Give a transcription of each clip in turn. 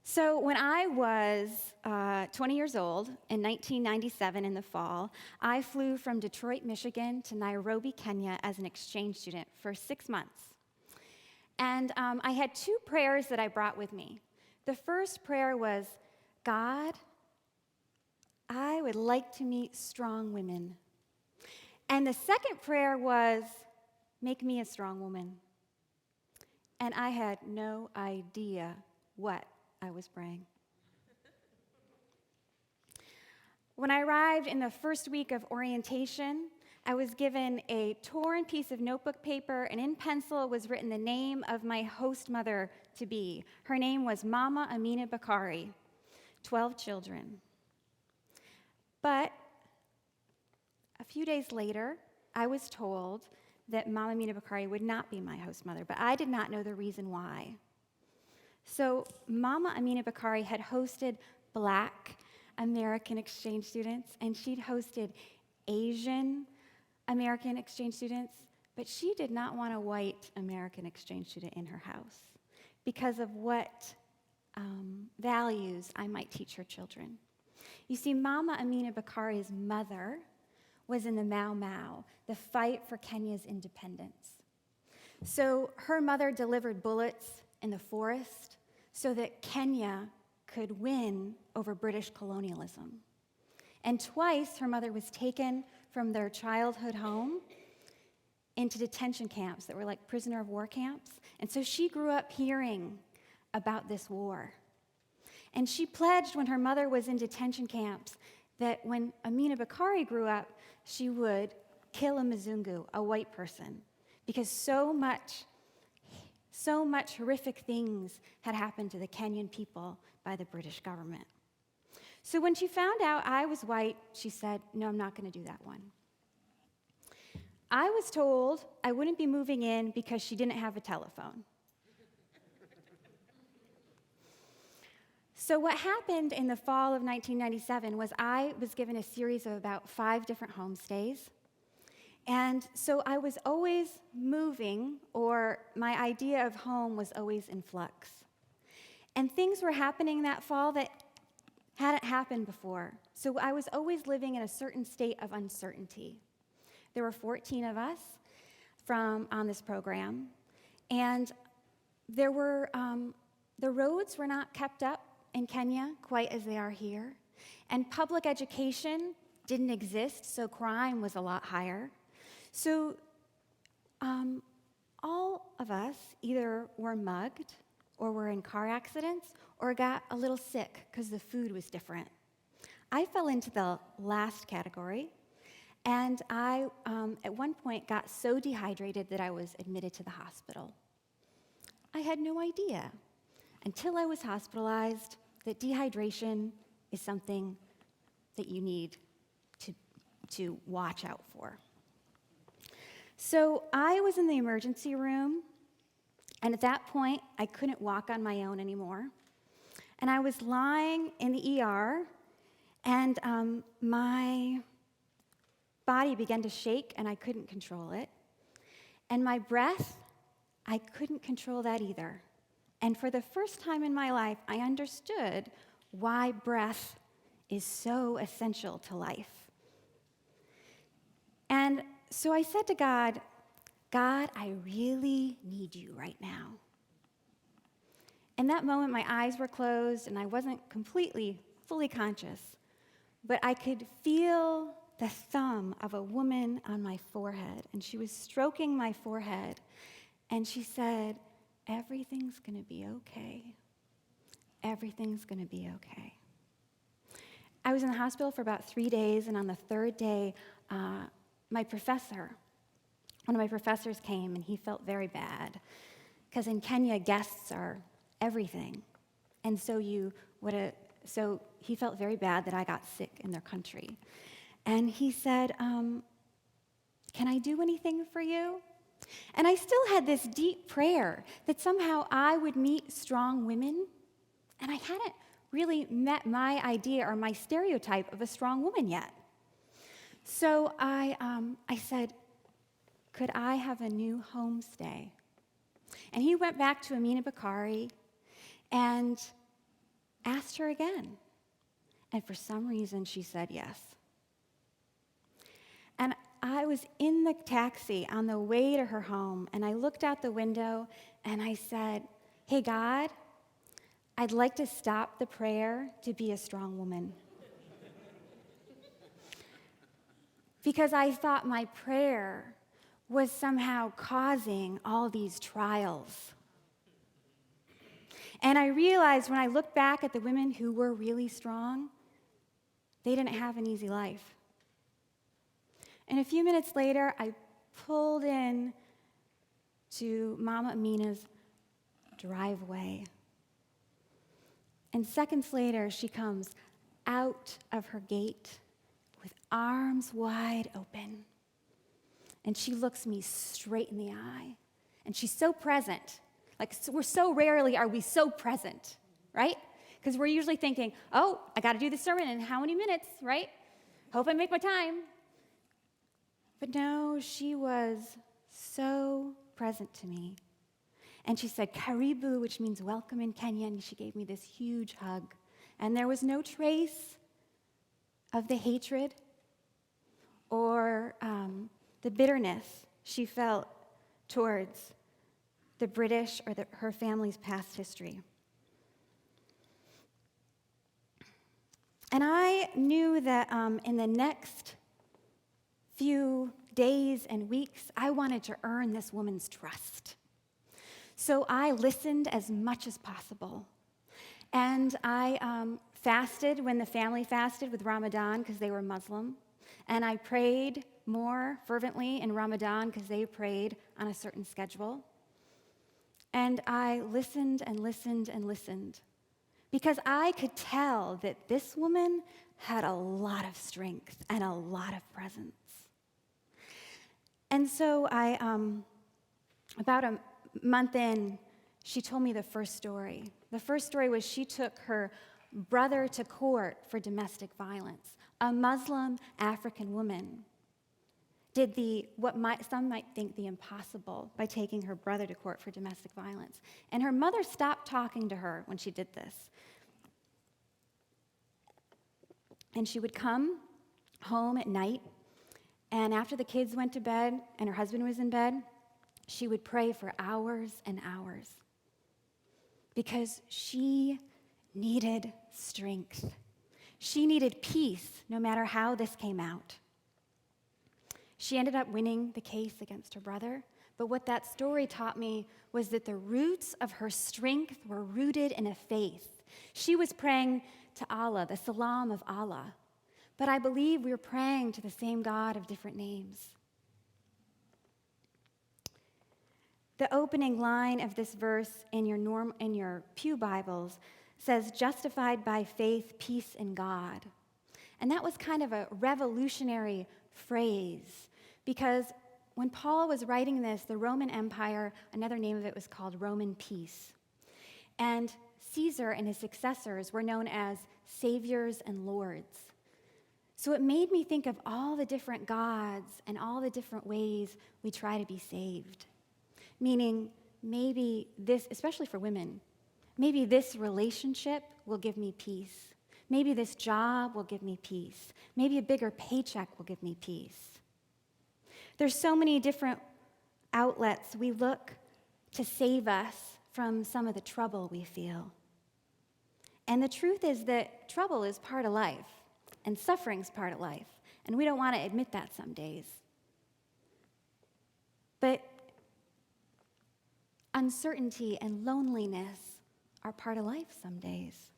So when I was 20 years old in 1997 in the fall, I flew from Detroit, Michigan to Nairobi, Kenya as an exchange student for 6 months. And I had 2 prayers that I brought with me. The first prayer was, God, I would like to meet strong women. And the second prayer was, make me a strong woman. And I had no idea what I was praying. When I arrived in the first week of orientation, I was given a torn piece of notebook paper, and in pencil was written the name of my host mother-to-be. Her name was Mama Amina Bakari, 12 children. But a few days later, I was told that Mama Amina Bakari would not be my host mother, but I did not know the reason why. So Mama Amina Bakari had hosted Black American exchange students, and she'd hosted Asian American exchange students, but she did not want a white American exchange student in her house because of what values I might teach her children. You see, Mama Amina Bakari's mother was in the Mau Mau, the fight for Kenya's independence. So her mother delivered bullets in the forest so that Kenya could win over British colonialism. And twice her mother was taken from their childhood home into detention camps that were like prisoner of war camps. And so she grew up hearing about this war. And she pledged when her mother was in detention camps that when Amina Bakari grew up, she would kill a Mzungu, a white person, because so much horrific things had happened to the Kenyan people by the British government. So when she found out I was white, she said, no, I'm not going to do that one. I was told I wouldn't be moving in because she didn't have a telephone. So what happened in the fall of 1997 was I was given a series of about 5 different homestays. And so I was always moving, or my idea of home was always in flux. And things were happening that fall that hadn't happened before. So I was always living in a certain state of uncertainty. There were 14 of us on this program, and there were the roads were not kept up in Kenya quite as they are here, and public education didn't exist, so crime was a lot higher. So all of us either were mugged or were in car accidents or got a little sick because the food was different. I fell into the last category, and I, at one point, got so dehydrated that I was admitted to the hospital. I had no idea until I was hospitalized that dehydration is something that you need to watch out for. So I was in the emergency room, and at that point, I couldn't walk on my own anymore. And I was lying in the ER, and my body began to shake, and I couldn't control it. And my breath, I couldn't control that either. And for the first time in my life, I understood why breath is so essential to life. And so I said to God, God, I really need you right now. In that moment, my eyes were closed, and I wasn't fully conscious, but I could feel the thumb of a woman on my forehead, and she was stroking my forehead, and she said, everything's going to be okay. Everything's going to be okay. I was in the hospital for about 3 days, and on the 3rd day, one of my professors came, and he felt very bad, because in Kenya, guests are everything. And so he felt very bad that I got sick in their country. And he said, can I do anything for you? And I still had this deep prayer that somehow I would meet strong women, and I hadn't really met my idea or my stereotype of a strong woman yet. So I said, could I have a new homestay? And he went back to Amina Bakari, and asked her again. And for some reason, she said yes. And I was in the taxi on the way to her home, and I looked out the window and I said, "Hey, God, I'd like to stop the prayer to be a strong woman." Because I thought my prayer was somehow causing all these trials. And I realized when I looked back at the women who were really strong, they didn't have an easy life. And a few minutes later, I pulled in to Mama Amina's driveway. And seconds later, she comes out of her gate with arms wide open. And she looks me straight in the eye. And she's so present. Like, we're so rarely are we so present, right? Because we're usually thinking, oh, I got to do the sermon in how many minutes, right? Hope I make my time. But no, she was so present to me. And she said, "Karibu," which means welcome in Kenya, and she gave me this huge hug. And there was no trace of the hatred or the bitterness she felt towards the British or her family's past history. And I knew that in the next few days and weeks, I wanted to earn this woman's trust. So I listened as much as possible. And I fasted when the family fasted with Ramadan because they were Muslim. And I prayed more fervently in Ramadan because they prayed on a certain schedule. And I listened and listened and listened because I could tell that this woman had a lot of strength and a lot of presence. And so about a month in, she told me the first story. The first story was she took her brother to court for domestic violence. A Muslim African woman did some might think the impossible by taking her brother to court for domestic violence. And her mother stopped talking to her when she did this. And she would come home at night, and after the kids went to bed and her husband was in bed, she would pray for hours and hours because she needed strength. She needed peace no matter how this came out. She ended up winning the case against her brother, but what that story taught me was that the roots of her strength were rooted in a faith. She was praying to Allah, the salam of Allah, but I believe we were praying to the same God of different names. The opening line of this verse in your Pew Bibles says, "Justified by faith, peace in God." And that was kind of a revolutionary phrase because when Paul was writing this, the Roman Empire, another name of it was called Roman peace. And Caesar and his successors were known as saviors and lords. So it made me think of all the different gods and all the different ways we try to be saved. Meaning, maybe this, especially for women, maybe this relationship will give me peace. Maybe this job will give me peace. Maybe a bigger paycheck will give me peace. There's so many different outlets we look to save us from some of the trouble we feel. And the truth is that trouble is part of life, and suffering's part of life, and we don't want to admit that some days. But uncertainty and loneliness are part of life some days.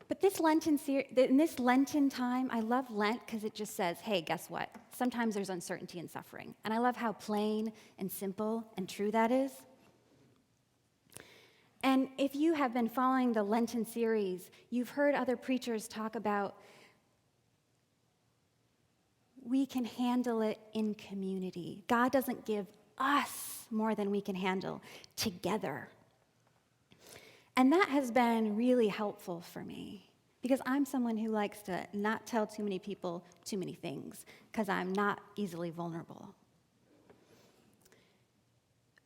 But in this Lenten time, I love Lent because it just says, hey, guess what? Sometimes there's uncertainty and suffering. And I love how plain and simple and true that is. And if you have been following the Lenten series, you've heard other preachers talk about we can handle it in community. God doesn't give us more than we can handle together. And that has been really helpful for me because I'm someone who likes to not tell too many people too many things because I'm not easily vulnerable.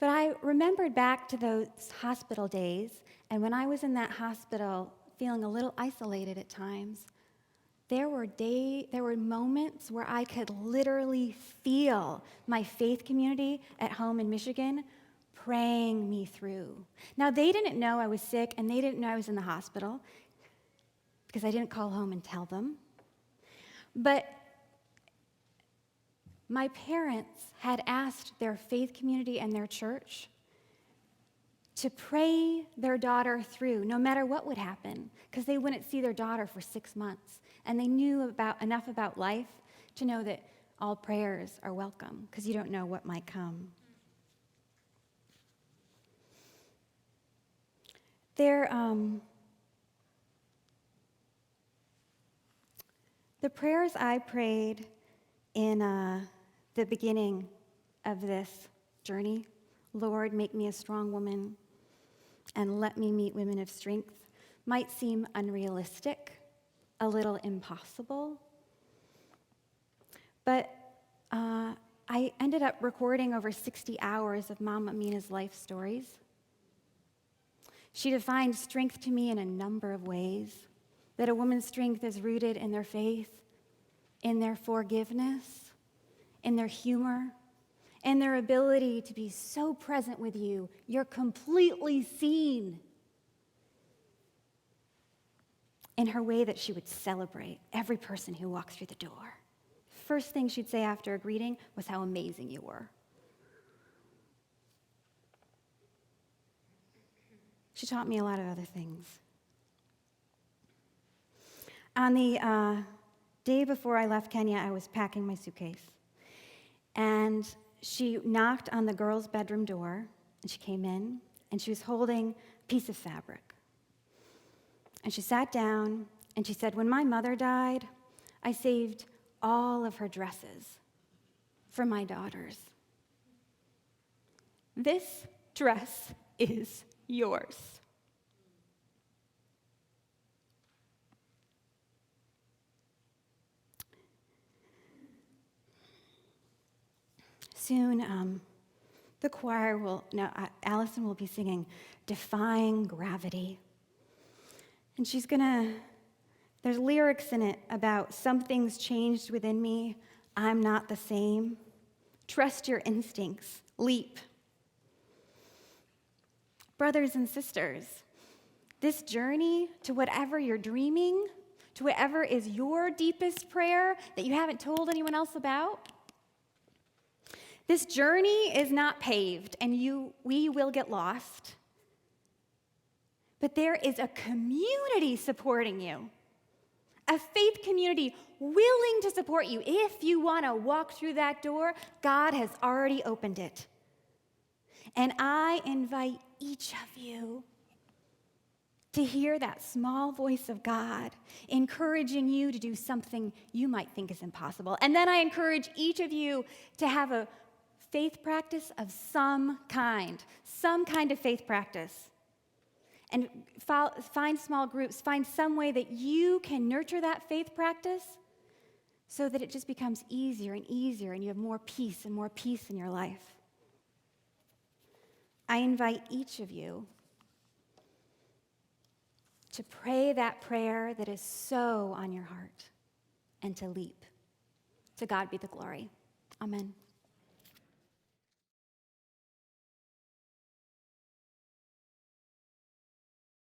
But I remembered back to those hospital days, and when I was in that hospital feeling a little isolated at times, there were moments where I could literally feel my faith community at home in Michigan praying me through. Now, they didn't know I was sick, and they didn't know I was in the hospital because I didn't call home and tell them. But my parents had asked their faith community and their church to pray their daughter through, no matter what would happen, because they wouldn't see their daughter for 6 months. And they knew enough about life to know that all prayers are welcome, because you don't know what might come. The prayers I prayed in the beginning of this journey, Lord, make me a strong woman and let me meet women of strength, might seem unrealistic, a little impossible. But I ended up recording over 60 hours of Mama Mina's life stories. She defined strength to me in a number of ways, that a woman's strength is rooted in their faith, in their forgiveness, in their humor, in their ability to be so present with you, you're completely seen. In her way that she would celebrate every person who walked through the door. First thing she'd say after a greeting was how amazing you were. She taught me a lot of other things. On the day before I left Kenya, I was packing my suitcase. And she knocked on the girls' bedroom door, and she came in, and she was holding a piece of fabric. And she sat down, and she said, when my mother died, I saved all of her dresses for my daughters. This dress is yours. Soon, the choir Allison will be singing Defying Gravity. And there's lyrics in it about something's changed within me, I'm not the same. Trust your instincts, leap. Brothers and sisters, this journey to whatever you're dreaming, to whatever is your deepest prayer that you haven't told anyone else about, this journey is not paved, and we will get lost. But there is a community supporting you, a faith community willing to support you. If you want to walk through that door, God has already opened it. And I invite each of you to hear that small voice of God encouraging you to do something you might think is impossible. And then I encourage each of you to have a faith practice of some kind of faith practice. And find small groups, find some way that you can nurture that faith practice so that it just becomes easier and easier and you have more peace in your life. I invite each of you to pray that prayer that is so on your heart and to leap. To God be the glory. Amen.